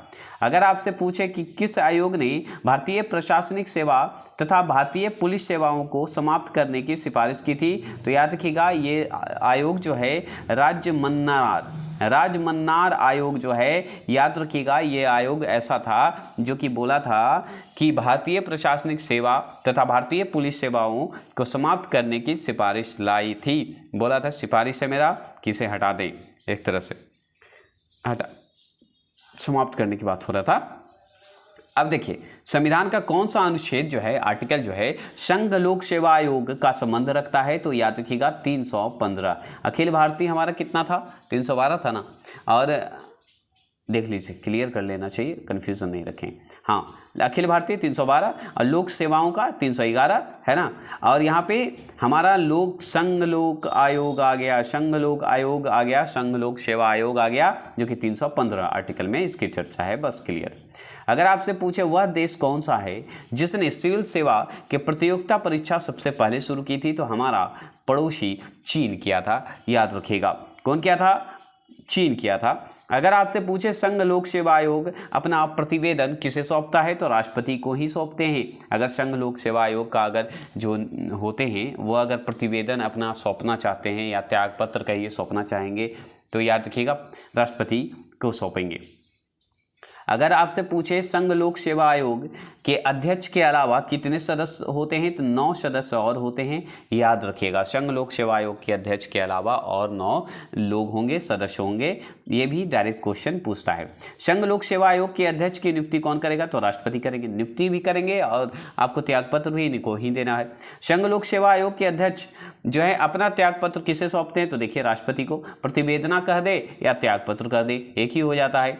अगर आपसे पूछे कि किस आयोग ने भारतीय प्रशासनिक सेवा तथा भारतीय पुलिस सेवाओं को समाप्त करने की सिफारिश की थी, तो याद रखिएगा ये आयोग जो है राजमन्नार आयोग जो है, याद रखिएगा ये आयोग ऐसा था जो कि बोला था कि भारतीय प्रशासनिक सेवा तथा भारतीय पुलिस सेवाओं को समाप्त करने की सिफारिश लाई थी। बोला था सिफारिश है मेरा किसे हटा दें, एक तरह से समाप्त करने की बात हो रहा था। अब देखिए, संविधान का कौन सा अनुच्छेद जो है, आर्टिकल जो है, संघ लोक सेवा आयोग का संबंध रखता है, तो याद रखिएगा 315। अखिल भारतीय हमारा कितना था, 312 था ना, और देख लीजिए, क्लियर कर लेना चाहिए, कन्फ्यूजन नहीं रखें। हाँ, अखिल भारतीय 312 और लोक सेवाओं का 311 है ना। और यहाँ पे हमारा संघ लोक आयोग आ गया, संघ लोक आयोग आ गया, संघ लोक सेवा आयोग आ गया, जो कि 315 आर्टिकल में इसकी चर्चा है, बस क्लियर। अगर आपसे पूछे वह देश कौन सा है जिसने सिविल सेवा के प्रतियोगिता परीक्षा सबसे पहले शुरू की थी, तो हमारा पड़ोसी चीन किया था, याद रखिएगा। कौन किया था, चीन किया था। अगर आपसे पूछे संघ लोक सेवा आयोग अपना प्रतिवेदन किसे सौंपता है, तो राष्ट्रपति को ही सौंपते हैं। अगर संघ लोक सेवा आयोग का अगर जो होते हैं वो अगर प्रतिवेदन अपना सौंपना चाहते हैं या त्यागपत्र कहिए सौंपना चाहेंगे, तो याद रखिएगा राष्ट्रपति को सौंपेंगे। अगर आपसे पूछे संघ लोक सेवा आयोग के अध्यक्ष के अलावा कितने सदस्य होते हैं, तो 9 सदस्य और होते हैं, याद रखिएगा। संघ लोक सेवा आयोग के अध्यक्ष के अलावा और 9 लोग होंगे, सदस्य होंगे। ये भी डायरेक्ट क्वेश्चन पूछता है। संघ लोक सेवा आयोग के अध्यक्ष की नियुक्ति कौन करेगा, तो राष्ट्रपति करेंगे, नियुक्ति भी करेंगे और आपको त्यागपत्र भी इनको ही देना है। संघ लोक सेवा आयोग के अध्यक्ष जो है अपना त्यागपत्र किसे सौंपते हैं, तो देखिए राष्ट्रपति को। प्रतिवेदना कह दे या त्यागपत्र कर दे, एक ही हो जाता है,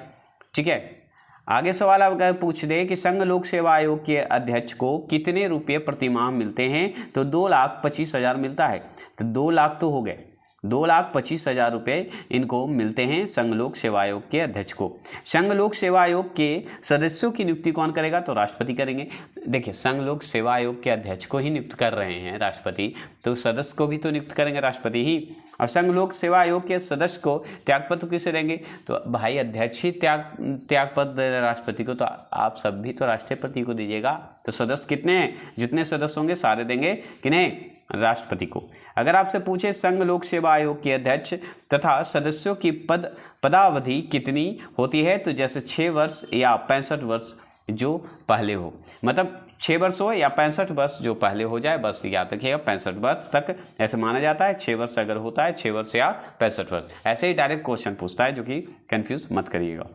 ठीक है। आगे सवाल अगर पूछ दे कि संघ लोक सेवा आयोग के अध्यक्ष को कितने रुपये प्रतिमाह मिलते हैं, तो 2,25,000 मिलता है। तो 2 लाख तो हो गए, 2,25,000 रुपये इनको मिलते हैं संघ लोक सेवा आयोग के अध्यक्ष को। संघ लोक सेवा आयोग के सदस्यों की नियुक्ति कौन करेगा, तो राष्ट्रपति करेंगे। देखिए, संघ लोक सेवा आयोग के अध्यक्ष को ही नियुक्त कर रहे हैं राष्ट्रपति, तो सदस्य को भी तो नियुक्त करेंगे राष्ट्रपति ही। और संघ लोक सेवा आयोग के सदस्य को त्यागपत्र किसे देंगे, तो भाई अध्यक्ष ही त्यागपत्र दे रहे राष्ट्रपति को, तो आप सब भी तो राष्ट्रपति को दीजिएगा। तो सदस्य कितने हैं, जितने सदस्य होंगे सारे देंगे किन्हें, राष्ट्रपति को। अगर आपसे पूछे संघ लोक सेवा आयोग के अध्यक्ष तथा सदस्यों की पदावधि कितनी होती है, तो जैसे 6 वर्ष या 65 वर्ष जो पहले हो, मतलब 6 वर्ष हो या 65 वर्ष जो पहले हो जाए, बस याद रखिएगा 65 वर्ष तक ऐसे माना जाता है। 6 वर्ष अगर होता है, 6 वर्ष या 65 वर्ष, ऐसे ही डायरेक्ट क्वेश्चन पूछता है, जो कि कंफ्यूज मत करिएगा।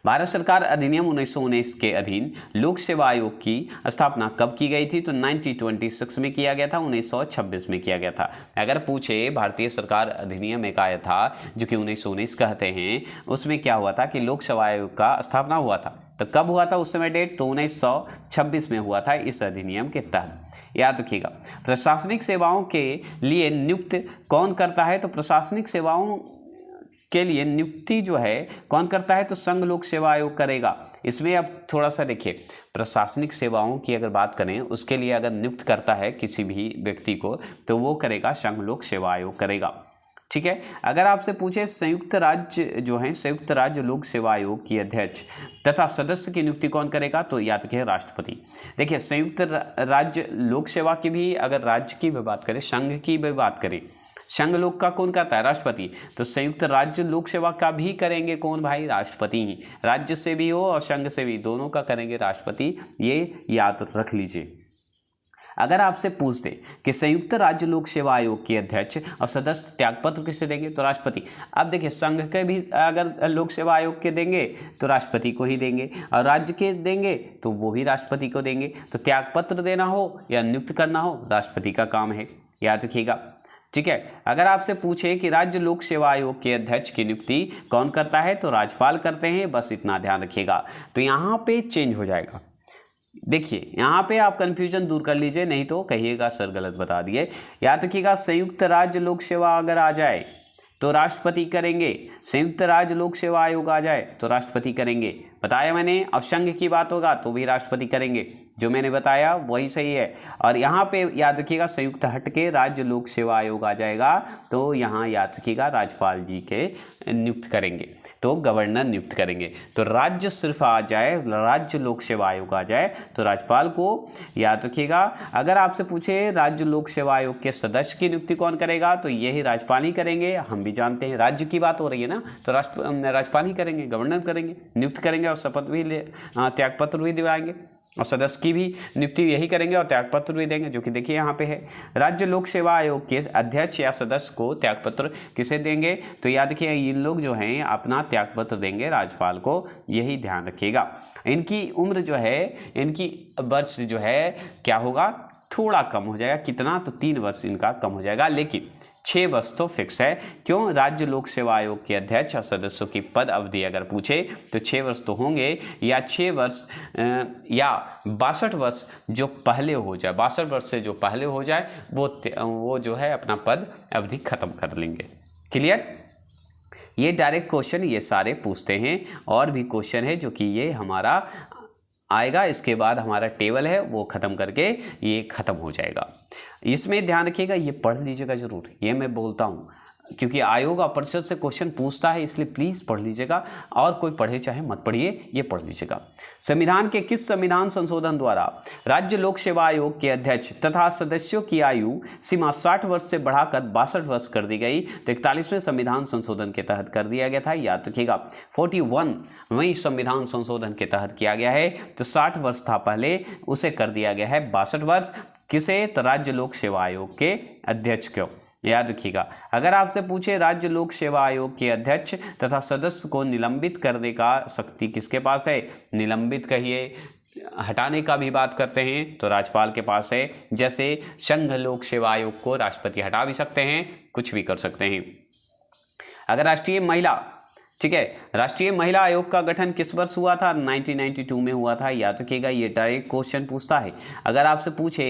भारत सरकार अधिनियम 1919 के अधीन लोक सेवा आयोग की स्थापना कब की गई थी, तो 1926 में किया गया था, 1926 में किया गया था। अगर पूछे भारतीय सरकार अधिनियम एक आया था जो कि 1919 कहते हैं, उसमें क्या हुआ था कि लोक सेवा आयोग का स्थापना हुआ था, तो कब हुआ था उस समय डेट, तो 1926 में हुआ था इस अधिनियम के तहत, याद रखिएगा। प्रशासनिक सेवाओं के लिए नियुक्त कौन करता है, तो प्रशासनिक सेवाओं के लिए नियुक्ति जो है कौन करता है, तो संघ लोक सेवा आयोग करेगा। इसमें अब थोड़ा सा देखिए, प्रशासनिक सेवाओं की अगर बात करें, उसके लिए अगर नियुक्त करता है किसी भी व्यक्ति को, तो वो करेगा संघ लोक सेवा आयोग करेगा, ठीक है। अगर आपसे पूछे संयुक्त राज्य जो है संयुक्त राज्य लोक सेवा आयोग की अध्यक्ष तथा सदस्य की नियुक्ति कौन करेगा, तो याद रखिए राष्ट्रपति। देखिए संयुक्त राज्य लोक सेवा की भी अगर राज्य की भी बात करें, संघ की भी बात करें, संघ लोक का कौन करता है, राष्ट्रपति। तो संयुक्त राज्य लोक सेवा का भी करेंगे कौन भाई, राष्ट्रपति ही। राज्य से भी हो और संघ से भी, दोनों का करेंगे राष्ट्रपति, ये याद रख लीजिए। अगर आपसे पूछ दे कि संयुक्त राज्य लोक सेवा आयोग के अध्यक्ष और सदस्य त्यागपत्र किसे देंगे, तो राष्ट्रपति। अब देखिए संघ के भी अगर लोक सेवा आयोग के देंगे तो राष्ट्रपति को ही देंगे, और राज्य के देंगे तो वो भी राष्ट्रपति को देंगे। तो त्यागपत्र देना हो या नियुक्त करना हो, राष्ट्रपति का काम है, याद रखिएगा। ठीक है। अगर आपसे पूछे कि राज्य लोक सेवा आयोग के अध्यक्ष की नियुक्ति कौन करता है, तो राज्यपाल करते हैं, बस इतना ध्यान रखिएगा। तो यहाँ पे चेंज हो जाएगा। देखिए यहाँ पे आप कंफ्यूजन दूर कर लीजिए, नहीं तो कहिएगा सर गलत बता दिए। याद रखिएगा संयुक्त राज्य लोक सेवा अगर आ जाए तो राष्ट्रपति करेंगे, संयुक्त राज्य लोक सेवा आयोग आ जाए तो राष्ट्रपति करेंगे, बताया मैंने। अब संघ की बात होगा तो भी राष्ट्रपति करेंगे, जो मैंने बताया वही सही है। और यहाँ पे याद रखिएगा संयुक्त हट के राज्य लोक सेवा आयोग आ जाएगा तो यहाँ याद रखिएगा राज्यपाल जी के नियुक्त करेंगे, तो गवर्नर नियुक्त करेंगे। तो राज्य सिर्फ आ जाए, राज्य लोक सेवा आयोग आ जाए तो राज्यपाल को, याद रखिएगा। अगर आपसे पूछे राज्य लोक सेवा आयोग के सदस्य की नियुक्ति कौन करेगा, तो यही राज्यपाल ही करेंगे। हम भी जानते हैं राज्य की बात हो रही है ना, तो राज्यपाल ही करेंगे, गवर्नर करेंगे, नियुक्त करेंगे और शपथ भी त्यागपत्र भी दिलाएंगे, और सदस्य की भी नियुक्ति यही करेंगे और त्यागपत्र भी देंगे, जो कि देखिए यहाँ पे है। राज्य लोक सेवा आयोग के अध्यक्ष या सदस्य को त्यागपत्र किसे देंगे, तो याद रखिए इन लोग जो हैं अपना त्यागपत्र देंगे राज्यपाल को, यही ध्यान रखिएगा। इनकी उम्र जो है, इनकी वर्ष जो है क्या होगा, थोड़ा कम हो जाएगा। कितना, तो 3 वर्ष इनका कम हो जाएगा, लेकिन 6 वर्ष तो फिक्स है। क्यों, राज्य लोक सेवा आयोग के अध्यक्ष और सदस्यों की पद अवधि अगर पूछे तो 6 वर्ष तो होंगे, या 6 वर्ष या 62 वर्ष जो पहले हो जाए, 62 वर्ष से जो पहले हो जाए वो जो है अपना पद अवधि खत्म कर लेंगे। क्लियर। ये डायरेक्ट क्वेश्चन ये सारे पूछते हैं, और भी क्वेश्चन है जो कि ये हमारा आएगा। इसके बाद हमारा टेबल है वो ख़त्म करके ये ख़त्म हो जाएगा। इसमें ध्यान रखिएगा, ये पढ़ लीजिएगा ज़रूर, ये मैं बोलता हूँ क्योंकि आयोग और परिषद से क्वेश्चन पूछता है, इसलिए प्लीज़ पढ़ लीजिएगा। और कोई पढ़े चाहे मत पढ़िए, ये पढ़ लीजिएगा। संविधान के किस संविधान संशोधन द्वारा राज्य लोक सेवा आयोग के अध्यक्ष तथा सदस्यों की आयु सीमा 60 वर्ष से बढ़ाकर 62 वर्ष कर दी गई, तो 41वें संविधान संशोधन के तहत कर दिया गया था, याद रखिएगा। 41वें संविधान संशोधन के तहत किया गया है, तो 60 वर्ष था पहले, उसे कर दिया गया है 62 वर्ष। किसे, तो राज्य लोक सेवा आयोग के अध्यक्ष को, याद रखिएगा। अगर आपसे पूछे राज्य लोक सेवा आयोग के अध्यक्ष तथा सदस्य को निलंबित करने का शक्ति किसके पास है, निलंबित कहिए, हटाने का भी बात करते हैं तो राज्यपाल के पास है। जैसे संघ लोक सेवा आयोग को राष्ट्रपति हटा भी सकते हैं, कुछ भी कर सकते हैं। अगर राष्ट्रीय महिला, ठीक है, राष्ट्रीय महिला आयोग का गठन किस वर्ष हुआ था, 1992 में हुआ था, याद रखिएगा। ये डायरेक्ट क्वेश्चन पूछता है। अगर आपसे पूछे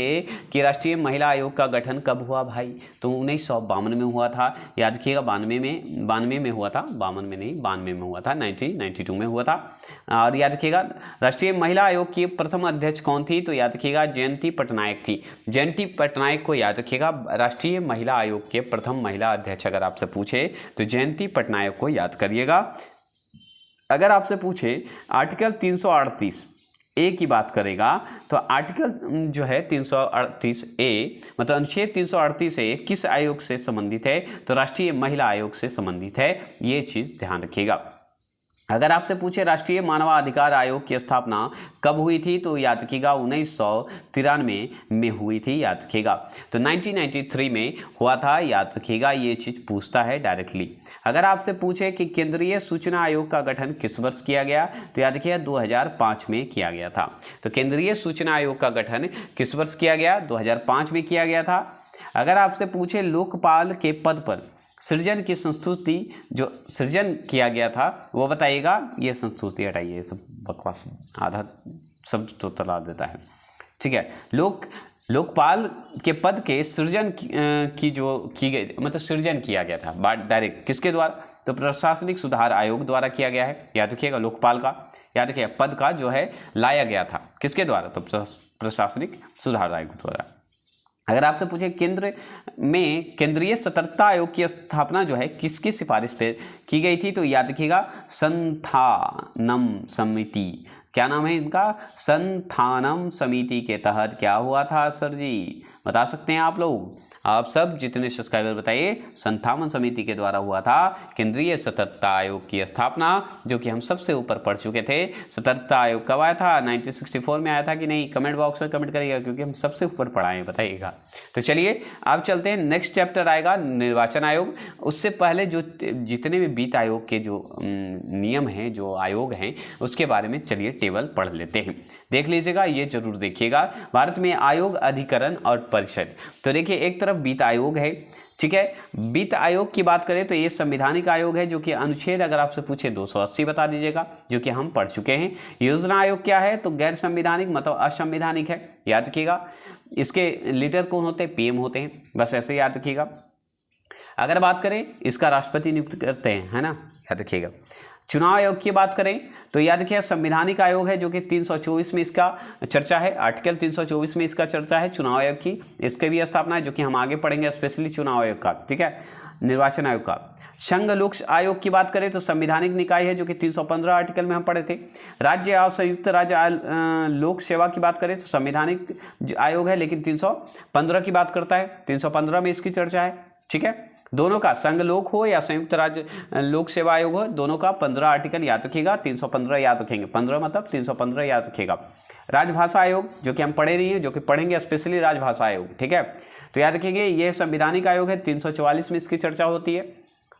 कि राष्ट्रीय महिला आयोग का गठन कब हुआ भाई, तो 1952 में हुआ था, याद रखिएगा। 92 में हुआ था, 52 में नहीं, 92 में हुआ था, 1992 में हुआ था। और याद रखिएगा राष्ट्रीय महिला आयोग की प्रथम अध्यक्ष कौन थी, तो याद रखिएगा जयंती पटनायक थी। जयंती पटनायक को याद रखिएगा। राष्ट्रीय महिला आयोग के प्रथम महिला अध्यक्ष अगर आपसे पूछे तो जयंती पटनायक को याद करिएगा। अगर आपसे पूछे आर्टिकल 338 ए की बात करेगा, तो आर्टिकल जो है 338 ए मतलब अनुच्छेद 338 ए किस आयोग से संबंधित है, तो राष्ट्रीय महिला आयोग से संबंधित है, ये चीज़ ध्यान रखिएगा। अगर आपसे पूछे राष्ट्रीय मानवाधिकार आयोग की स्थापना कब हुई थी, तो याद रखिएगा 1993 में हुई थी, याद रखिएगा। तो 1993 में हुआ था, याद रखिएगा। ये चीज़ पूछता है डायरेक्टली। अगर आपसे पूछे कि केंद्रीय सूचना आयोग का गठन किस वर्ष किया गया, तो याद रखिएगा 2005 में किया गया था। तो केंद्रीय सूचना आयोग का गठन किस वर्ष किया गया, 2005 में किया गया था। अगर आपसे पूछे लोकपाल के पद पर सृजन की संस्तुति जो सृजन किया गया था वो बताइएगा। ये संस्तुति हटाइए, ये सब बकवास आधा शब्द तो तला देता है, ठीक है। लोकपाल के पद के सृजन की जो की गई, मतलब सृजन किया गया था बात डायरेक्ट किसके द्वारा, तो प्रशासनिक सुधार आयोग द्वारा किया गया है, याद रखिएगा। लोकपाल का याद रखिएगा, पद का जो है लाया गया था किसके द्वारा, तो प्रशासनिक सुधार आयोग द्वारा। अगर आपसे पूछे केंद्र में केंद्रीय सतर्कता आयोग की स्थापना जो है किसकी सिफारिश पे की गई थी, तो याद रखिएगा संथानम समिति। क्या नाम है इनका? संथानम समिति के तहत क्या हुआ था सर जी, बता सकते हैं आप लोग? आप सब जितने सब्सक्राइबर बताइए। संथावन समिति के द्वारा हुआ था केंद्रीय सतर्कता आयोग की स्थापना, जो कि हम सबसे ऊपर पढ़ चुके थे। सतर्कता आयोग कब आया था? 1964 में आया था कि नहीं? कमेंट बॉक्स में कमेंट करिएगा, क्योंकि हम सबसे ऊपर पढ़ाएं, बताइएगा। तो चलिए अब चलते हैं, नेक्स्ट चैप्टर आएगा निर्वाचन आयोग। उससे पहले जो जितने भी वित्त आयोग के जो नियम हैं, जो आयोग हैं, उसके बारे में चलिए टेबल पढ़ लेते हैं। देख लीजिएगा, ये जरूर देखिएगा। भारत में आयोग, अधिकरण और परिषद। तो देखिए, एक तरफ वित्त आयोग है, ठीक है। वित्त आयोग की बात करें तो ये संवैधानिक आयोग है, जो कि अनुच्छेद अगर आपसे पूछे 280 बता दीजिएगा, जो कि हम पढ़ चुके हैं। योजना आयोग क्या है? तो गैर संवैधानिक मतलब असंवैधानिक है, याद रखिएगा। इसके लीडर कौन होते हैं? पीएम होते हैं, बस ऐसे याद रखिएगा। अगर बात करें, इसका राष्ट्रपति नियुक्त करते हैं, है ना, याद रखिएगा। चुनाव आयोग की बात करें तो याद रखिए संवैधानिक आयोग है, जो कि 324 में इसका चर्चा है, आर्टिकल 324 में इसका चर्चा है चुनाव आयोग की। इसके भी स्थापना है, जो कि हम आगे पढ़ेंगे, स्पेशली चुनाव आयोग का, ठीक है, निर्वाचन आयोग का। संघ लोक आयोग की बात करें तो संवैधानिक निकाय है, जो कि 315 आर्टिकल में हम पढ़े थे। राज्य और संयुक्त राज्य लोक सेवा की बात करें तो संवैधानिक आयोग है, लेकिन 315 की बात करता है, 315 में इसकी चर्चा है, ठीक है। दोनों का, संघ लोक हो या संयुक्त राज्य लोक सेवा आयोग हो, दोनों का 15 आर्टिकल याद रखिएगा, 315 याद रखेंगे, 15 मतलब 315 याद रखिएगा। राजभाषा आयोग, जो कि हम पढ़े नहीं है, जो कि पढ़ेंगे स्पेशली राजभाषा आयोग, ठीक है। तो याद रखेंगे, ये संवैधानिक आयोग है, 344 में इसकी चर्चा होती है,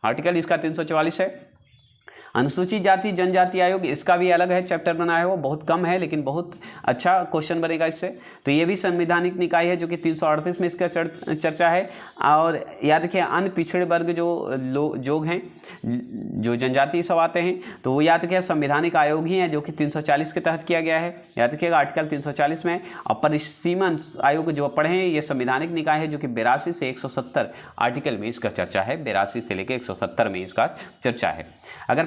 आर्टिकल इसका 344 है। अनुसूचित जाति जनजाति आयोग, इसका भी अलग है, चैप्टर बना है, वो बहुत कम है, लेकिन बहुत अच्छा क्वेश्चन बनेगा इससे। तो ये भी संवैधानिक निकाय है, जो कि 338 में इसका चर्चा है। और याद रखिए, अन्य पिछड़े वर्ग जो लोग हैं, जो जनजाति सब आते हैं, तो वो याद रखिए संवैधानिक आयोग ही है, जो कि 340 के तहत किया गया है, याद रखिएगा, आर्टिकल 340 में। और परिसीमन आयोग जो पढ़े हैं, ये संवैधानिक निकाय है, जो कि 82 से 170 आर्टिकल में इसका चर्चा है, 82 से लेकर 170 में इसका चर्चा है। अगर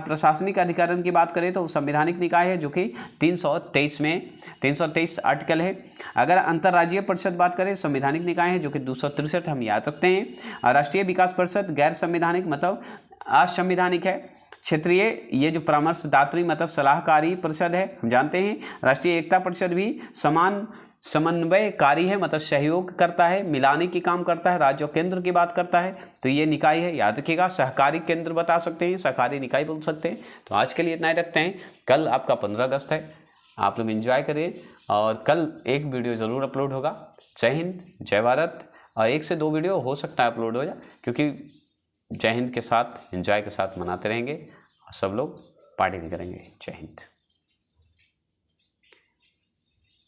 प्रशासनिक अधिकरण की बात करें तो संवैधानिक निकाय है, जो कि 323 आर्टिकल है। अगर अंतर्राज्यीय परिषद बात करें, संवैधानिक निकाय है, जो कि 263 हम याद रखते हैं। राष्ट्रीय विकास परिषद गैर संवैधानिक मतलब असंवैधानिक है। क्षेत्रीय, ये जो परामर्शदात्री मतलब सलाहकारी परिषद है, हम जानते हैं। राष्ट्रीय एकता परिषद भी समान समन्वयकारी है, मतलब सहयोग करता है, मिलाने की काम करता है, राज्य और केंद्र की बात करता है, तो ये निकाय है, याद रखिएगा। सहकारी केंद्र बता सकते हैं, सहकारी निकाय बोल सकते हैं। तो आज के लिए इतना ही रखते हैं। कल आपका 15 अगस्त है, आप लोग एंजॉय करिए, और कल एक वीडियो ज़रूर अपलोड होगा। जय हिंद, जय भारत। और 1 से 2 वीडियो हो सकता है अपलोड हो जाए, क्योंकि जय हिंद के साथ, एंजॉय के साथ मनाते रहेंगे, और सब लोग पार्टी भी करेंगे। जय हिंद।